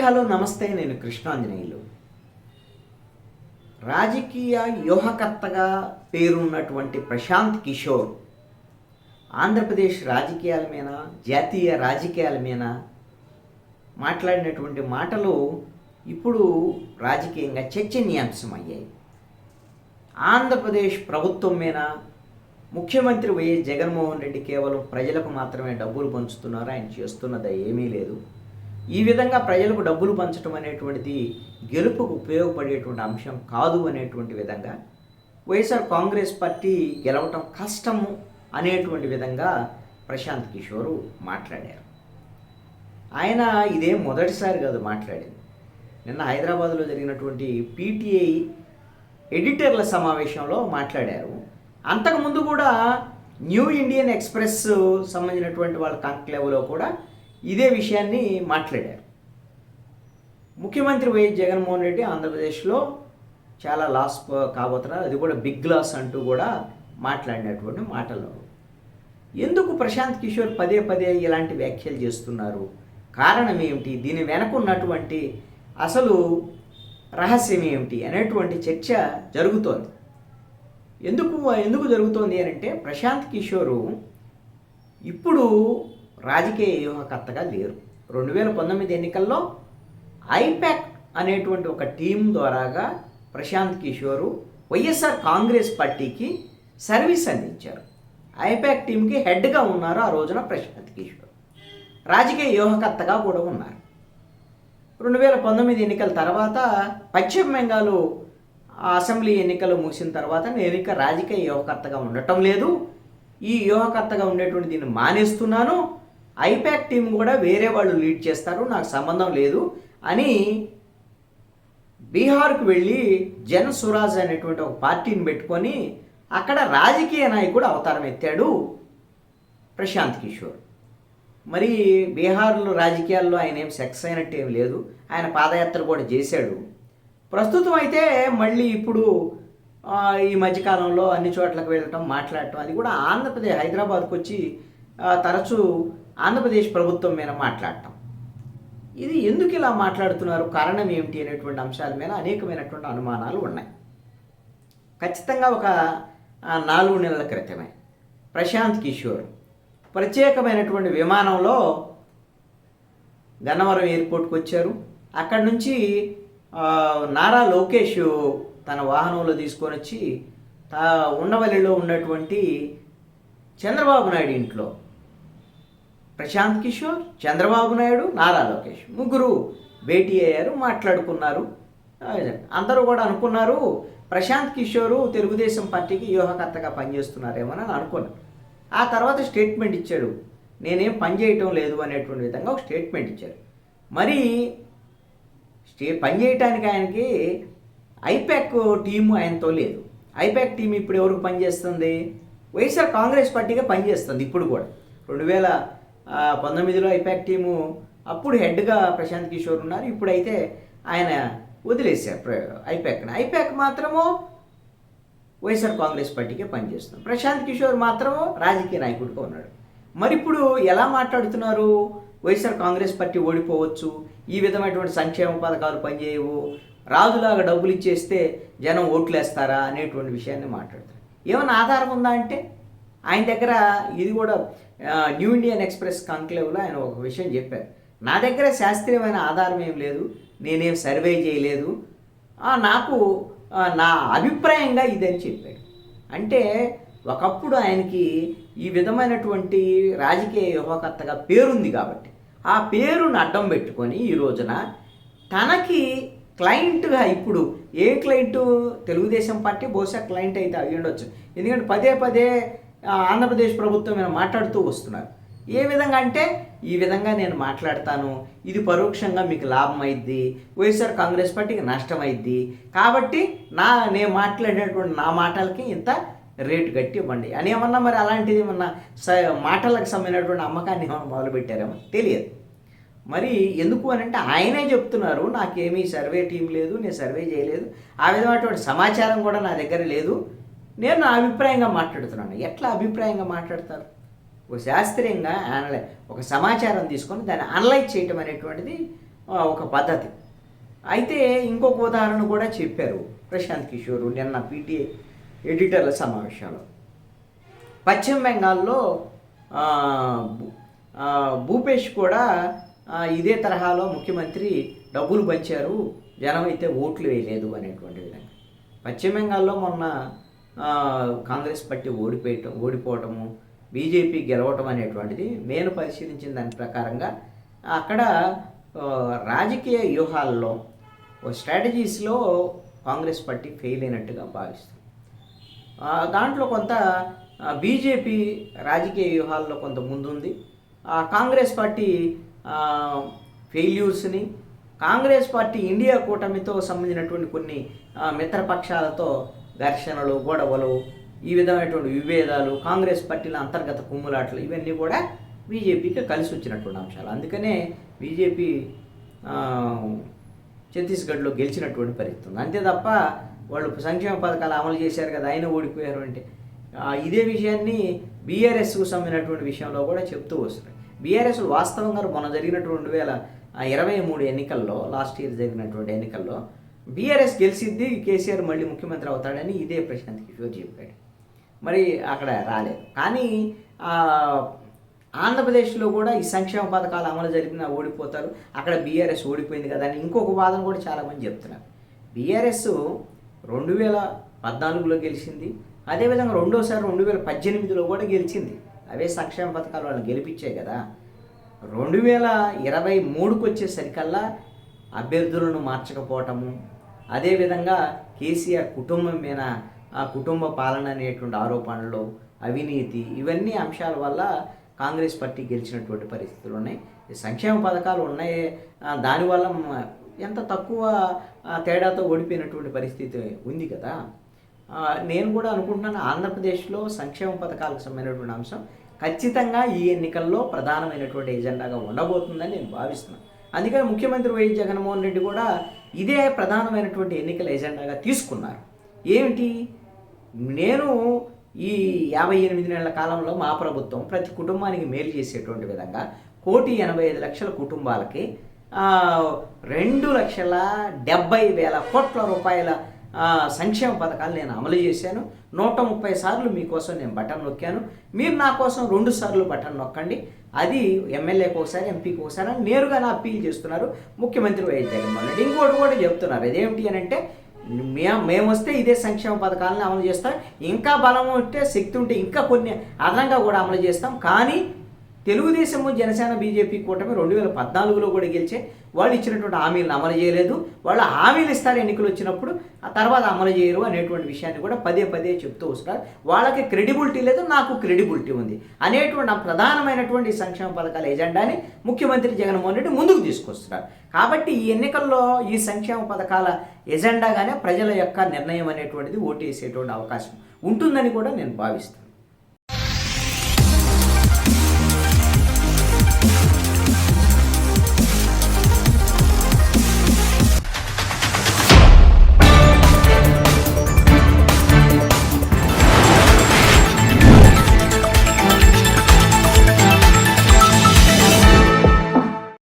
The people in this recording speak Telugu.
హలో నమస్తే, నేను కృష్ణాంజనేయులు. రాజకీయ వ్యూహకర్తగా పేరున్నటువంటి ప్రశాంత్ కిషోర్ ఆంధ్రప్రదేశ్ రాజకీయాల మీద, జాతీయ రాజకీయాల మీద మాట్లాడినటువంటి మాటలు ఇప్పుడు రాజకీయంగా చర్చనీయాంశమయ్యాయి. ఆంధ్రప్రదేశ్ ప్రభుత్వం మీద ముఖ్యమంత్రి వైఎస్ జగన్మోహన్ రెడ్డి కేవలం ప్రజలకు మాత్రమే డబ్బులు పంచుతున్నారు, ఆయన చేస్తున్నది ఏమీ లేదు. ఈ విధంగా ప్రజలకు డబ్బులు పంచడం అనేటువంటిది గెలుపుకు ఉపయోగపడేటువంటి అంశం కాదు అనేటువంటి విధంగా, వైఎస్ఆర్ కాంగ్రెస్ పార్టీ గెలవటం కష్టము అనేటువంటి విధంగా ప్రశాంత్ కిషోర్ మాట్లాడారు. ఆయన ఇదే మొదటిసారి కాదు మాట్లాడింది. నిన్న హైదరాబాద్లో జరిగినటువంటి పీటీఐ ఎడిటర్ల సమావేశంలో మాట్లాడారు. అంతకుముందు కూడా న్యూ ఇండియన్ ఎక్స్ప్రెస్ సంబంధించినటువంటి వాళ్ళ కాంక్లేవ్లో కూడా ఇదే విషయాన్ని మాట్లాడారు. ముఖ్యమంత్రి వైఎస్ జగన్మోహన్ రెడ్డి ఆంధ్రప్రదేశ్లో చాలా లాస్ కాబోతున్నారు, అది కూడా బిగ్ లాస్ అంటూ కూడా మాట్లాడినటువంటి మాటలు. ఎందుకు ప్రశాంత్ కిషోర్ పదే పదే ఇలాంటి వ్యాఖ్యలు చేస్తున్నారు? కారణం ఏమిటి? దీని వెనక ఉన్నటువంటి అసలు రహస్యం ఏమిటి అనేటువంటి చర్చ జరుగుతోంది. ఎందుకు జరుగుతోంది అని అంటే, ప్రశాంత్ కిషోరు ఇప్పుడు రాజకీయ వ్యూహకర్తగా లేరు. 2019 ఎన్నికల్లో ఐపాక్ అనేటువంటి ఒక టీం ద్వారాగా ప్రశాంత్ కిషోరు వైఎస్ఆర్ కాంగ్రెస్ పార్టీకి సర్వీస్ అందించారు. ఐపాక్ టీంకి హెడ్గా ఉన్నారు ఆ రోజున ప్రశాంత్ కిషోర్. రాజకీయ వ్యూహకర్తగా కూడా ఉన్నారు. 2019 ఎన్నికల తర్వాత పశ్చిమ బెంగాల్ అసెంబ్లీ ఎన్నికలు ముగిసిన తర్వాత నేను ఇక రాజకీయ వ్యూహకర్తగా ఉండటం లేదు, ఈ వ్యూహకర్తగా ఉండేటువంటి దీన్ని మానేస్తున్నాను, ఐపాక్ టీం కూడా వేరే వాళ్ళు లీడ్ చేస్తారు, నాకు సంబంధం లేదు అని బీహార్కు వెళ్ళి జన్ స్వరాజ్ అనేటువంటి ఒక పార్టీని పెట్టుకొని అక్కడ రాజకీయ నాయకుడు అవతారం ఎత్తాడు ప్రశాంత్ కిషోర్. మరి బీహార్లో రాజకీయాల్లో ఆయన ఏం సక్సెస్ అయినట్టు ఏం లేదు, ఆయన పాదయాత్ర కూడా చేశాడు. ప్రస్తుతం అయితే మళ్ళీ ఇప్పుడు ఈ మధ్యకాలంలో అన్ని చోట్లకు వెళ్ళటం, మాట్లాడటం, అది కూడా ఆంధ్రప్రదేశ్ హైదరాబాద్కు వచ్చి తరచూ ఆంధ్రప్రదేశ్ ప్రభుత్వం మీద మాట్లాడటం. ఇది ఎందుకు ఇలా మాట్లాడుతున్నారు, కారణం ఏమిటి అనేటువంటి అంశాల మీద అనేకమైనటువంటి అనుమానాలు ఉన్నాయి. ఖచ్చితంగా ఒక 4 నెలల క్రితమే ప్రశాంత్ కిషోర్ ప్రత్యేకమైనటువంటి విమానంలో గన్నవరం ఎయిర్పోర్ట్కి వచ్చారు. అక్కడి నుంచి నారా లోకేష్ తన వాహనంలో తీసుకొని వచ్చి ఉండవల్లిలో ఉన్నటువంటి చంద్రబాబు నాయుడు ఇంట్లో ప్రశాంత్ కిషోర్, చంద్రబాబు నాయుడు, నారా లోకేష్ ముగ్గురు భేటీ అయ్యారు, మాట్లాడుకున్నారు. అందరూ కూడా అనుకున్నారు ప్రశాంత్ కిషోరు తెలుగుదేశం పార్టీకి వ్యూహకర్తగా పనిచేస్తున్నారేమోనని అనుకున్నారు. ఆ తర్వాత స్టేట్మెంట్ ఇచ్చాడు, నేనేం పనిచేయటం లేదు అనేటువంటి విధంగా ఒక స్టేట్మెంట్ ఇచ్చారు. మరి పనిచేయటానికి ఆయనకి ఐపాక్ టీము ఆయనతో లేదు. ఐపాక్ టీం ఇప్పుడు ఎవరికి పనిచేస్తుంది? వైఎస్ఆర్ కాంగ్రెస్ పార్టీగా పనిచేస్తుంది ఇప్పుడు కూడా. 2019లో ఐపాక్ టీము అప్పుడు హెడ్గా ప్రశాంత్ కిషోర్ ఉన్నారు, ఇప్పుడైతే ఆయన వదిలేశారు ఐపాక్ని. ఐపాక్ మాత్రము వైఎస్ఆర్ కాంగ్రెస్ పార్టీకే పనిచేస్తున్నారు, ప్రశాంత్ కిషోర్ మాత్రము రాజకీయ నాయకుడిగా ఉన్నాడు. మరి ఇప్పుడు ఎలా మాట్లాడుతున్నారు? వైఎస్ఆర్ కాంగ్రెస్ పార్టీ ఓడిపోవచ్చు, ఈ విధమైనటువంటి సంక్షేమ పథకాలు పనిచేయవు, రాజులాగా డబ్బులు ఇచ్చేస్తే జనం ఓట్లేస్తారా అనేటువంటి విషయాన్ని మాట్లాడతారు. ఏమైనా ఆధారం ఉందా అంటే, ఆయన దగ్గర ఇది కూడా న్యూ ఇండియన్ ఎక్స్ప్రెస్ కాంక్లేవ్లో ఆయన ఒక విషయం చెప్పారు, నా దగ్గర శాస్త్రీయమైన ఆధారం ఏం లేదు, నేనేం సర్వే చేయలేదు, నాకు నా అభిప్రాయంగా ఇదని చెప్పాడు. అంటే ఒకప్పుడు ఆయనకి ఈ విధమైనటువంటి రాజకీయ వ్యూహకర్తగా పేరుంది కాబట్టి ఆ పేరును అడ్డం పెట్టుకొని ఈ రోజున తనకి క్లయింట్గా, ఇప్పుడు ఏ క్లయింటు? తెలుగుదేశం పార్టీ బహుశా క్లయింట్ అయితే అయ్యి ఉండొచ్చు, ఎందుకంటే పదే పదే ఆంధ్రప్రదేశ్ ప్రభుత్వం మీద మాట్లాడుతూ వస్తున్నారు. ఏ విధంగా అంటే, ఈ విధంగా నేను మాట్లాడతాను, ఇది పరోక్షంగా మీకు లాభం అయింది, వైఎస్ఆర్ కాంగ్రెస్ పార్టీకి నష్టం అయింది, కాబట్టి నేను మాట్లాడేటువంటి నా మాటలకి ఇంత రేటు కట్టి ఇవ్వండి అని ఏమన్నా. మరి అలాంటిది ఏమన్నా మాటలకు సంబంధించినటువంటి అమ్మకాన్ని ఏమన్నా మొదలుపెట్టారేమో తెలియదు. మరి ఎందుకు అని అంటే, ఆయనే చెప్తున్నారు నాకేమీ సర్వే టీం లేదు, నేను సర్వే చేయలేదు, ఆ విధమైనటువంటి సమాచారం కూడా నా దగ్గర లేదు, నేను నా అభిప్రాయంగా మాట్లాడుతున్నాను. ఎట్లా అభిప్రాయంగా మాట్లాడతారు? ఒక శాస్త్రీయంగా ఒక సమాచారం తీసుకొని దాన్ని అనలైజ్ చేయటం అనేటువంటిది ఒక పద్ధతి. అయితే ఇంకొక ఉదాహరణ కూడా చెప్పారు ప్రశాంత్ కిషోర్ నిన్న పీటీఐ ఎడిటర్ల సమావేశంలో. పశ్చిమ బెంగాల్లో భూపేష్ కూడా ఇదే తరహాలో ముఖ్యమంత్రి డబ్బులు పంచారు, జనం అయితే ఓట్లు వేయలేదు అనేటువంటి విధంగా. పశ్చిమ బెంగాల్లో మొన్న కాంగ్రెస్ పార్టీ ఓడిపోవటము, బీజేపీ గెలవటం అనేటువంటిది నేను పరిశీలించిన దాని ప్రకారంగా అక్కడ రాజకీయ వ్యూహాల్లో స్ట్రాటజీస్లో కాంగ్రెస్ పార్టీ ఫెయిల్ అయినట్టుగా భావిస్తుంది. దాంట్లో కొంత బీజేపీ రాజకీయ వ్యూహాల్లో కొంత ముందుంది. కాంగ్రెస్ పార్టీ ఫెయిల్యూర్స్ని, కాంగ్రెస్ పార్టీ ఇండియా కూటమితో సంబంధించినటువంటి కొన్ని మిత్రపక్షాలతో ఘర్షణలు, గొడవలు, ఈ విధమైనటువంటి విభేదాలు, కాంగ్రెస్ పార్టీల అంతర్గత కుమ్ములాటలు ఇవన్నీ కూడా బీజేపీకి కలిసి వచ్చినటువంటి అంశాలు. అందుకనే బీజేపీ ఛత్తీస్గఢ్లో గెలిచినటువంటి పరిస్థితి ఉంది. అంతే తప్ప వాళ్ళు సంక్షేమ పథకాలు అమలు చేశారు కదా, ఆయన ఓడిపోయారు అంటే ఇదే విషయాన్ని బీఆర్ఎస్కు సంబంధించినటువంటి విషయంలో కూడా చెప్తూ వస్తున్నారు. బీఆర్ఎస్ వాస్తవంగా మొన్న జరిగినటువంటి 2023 ఎన్నికల్లో, లాస్ట్ ఇయర్ జరిగినటువంటి ఎన్నికల్లో బీఆర్ఎస్ గెలిచిద్ది, కేసీఆర్ మళ్ళీ ముఖ్యమంత్రి అవుతాడని ఇదే ప్రశాంత్ కిషోర్ చెప్పాడు. మరి అక్కడ రాలేదు. కానీ ఆంధ్రప్రదేశ్లో కూడా ఈ సంక్షేమ పథకాలు అమలు జరిపినా ఓడిపోతారు, అక్కడ బీఆర్ఎస్ ఓడిపోయింది కదా అని ఇంకొక వాదన కూడా చాలామంది చెప్తున్నారు. బీఆర్ఎస్ 2014లో గెలిచింది, అదేవిధంగా రెండోసారి 2018లో కూడా గెలిచింది. అవే సంక్షేమ పథకాలు వాళ్ళు గెలిపించాయి కదా. 2023కు వచ్చేసరికల్లా అభ్యర్థులను మార్చకపోవటము, అదేవిధంగా కేసీఆర్ కుటుంబం మీద కుటుంబ పాలన అనేటువంటి ఆరోపణలు, అవినీతి, ఇవన్నీ అంశాల వల్ల కాంగ్రెస్ పార్టీ గెలిచినటువంటి పరిస్థితులు ఉన్నాయి. సంక్షేమ పథకాలు ఉన్నాయి, దానివల్ల ఎంత తక్కువ తేడాతో ఓడిపోయినటువంటి పరిస్థితి ఉంది కదా. నేను కూడా అనుకుంటున్నాను ఆంధ్రప్రదేశ్లో సంక్షేమ పథకాలకు సంబంధించినటువంటి అంశం ఖచ్చితంగా ఈ ఎన్నికల్లో ప్రధానమైనటువంటి ఎజెండాగా ఉండబోతుందని నేను భావిస్తున్నాను. అందుకని ముఖ్యమంత్రి వైఎస్ జగన్మోహన్ రెడ్డి కూడా ఇదే ప్రధానమైనటువంటి ఎన్నికల ఎజెండాగా తీసుకున్నారు. ఏమిటి, నేను ఈ 58 నెలల కాలంలో మా ప్రభుత్వం ప్రతి కుటుంబానికి మేలు చేసేటువంటి విధంగా 1,85,00,000 కుటుంబాలకి 2,70,000 కోట్ల రూపాయల సంక్షేమ పథకాలు నేను అమలు చేశాను. 130 సార్లు మీకోసం నేను బటన్ నొక్కాను, మీరు నా కోసం 2 సార్లు బటన్ నొక్కండి, అది ఎమ్మెల్యేకి ఒకసారి, ఎంపీకి ఒకసారి అని నేరుగా నా అప్పీల్ చేస్తున్నారు ముఖ్యమంత్రి వైఎస్ జగన్మోహన్ రెడ్డి. ఇంకోటి కూడా చెప్తున్నారు, ఇదేమిటి అని అంటే మేము వస్తే ఇదే సంక్షేమ పథకాలను అమలు చేస్తాం, ఇంకా బలం ఉంటే, శక్తి ఉంటే ఇంకా కొన్ని అదనంగా కూడా అమలు చేస్తాం. కానీ తెలుగుదేశము, జనసేన, బీజేపీ కూటమి 2014లో కూడా గెలిచే వాళ్ళు ఇచ్చినటువంటి హామీలను అమలు చేయలేదు. వాళ్ళు హామీలు ఇస్తారు ఎన్నికలు వచ్చినప్పుడు, ఆ తర్వాత అమలు చేయరు అనేటువంటి విషయాన్ని కూడా పదే పదే చెప్తూ వస్తారు. వాళ్ళకి క్రెడిబిలిటీ లేదు, నాకు క్రెడిబిలిటీ ఉంది అనేటువంటి ప్రధానమైనటువంటి సంక్షేమ పథకాల ఎజెండాని ముఖ్యమంత్రి జగన్మోహన్ రెడ్డి ముందుకు తీసుకొస్తున్నారు. కాబట్టి ఈ ఎన్నికల్లో ఈ సంక్షేమ పథకాల ఎజెండాగానే ప్రజల యొక్క నిర్ణయం అనేటువంటిది ఓటేసేటువంటి అవకాశం ఉంటుందని కూడా నేను భావిస్తున్నాను.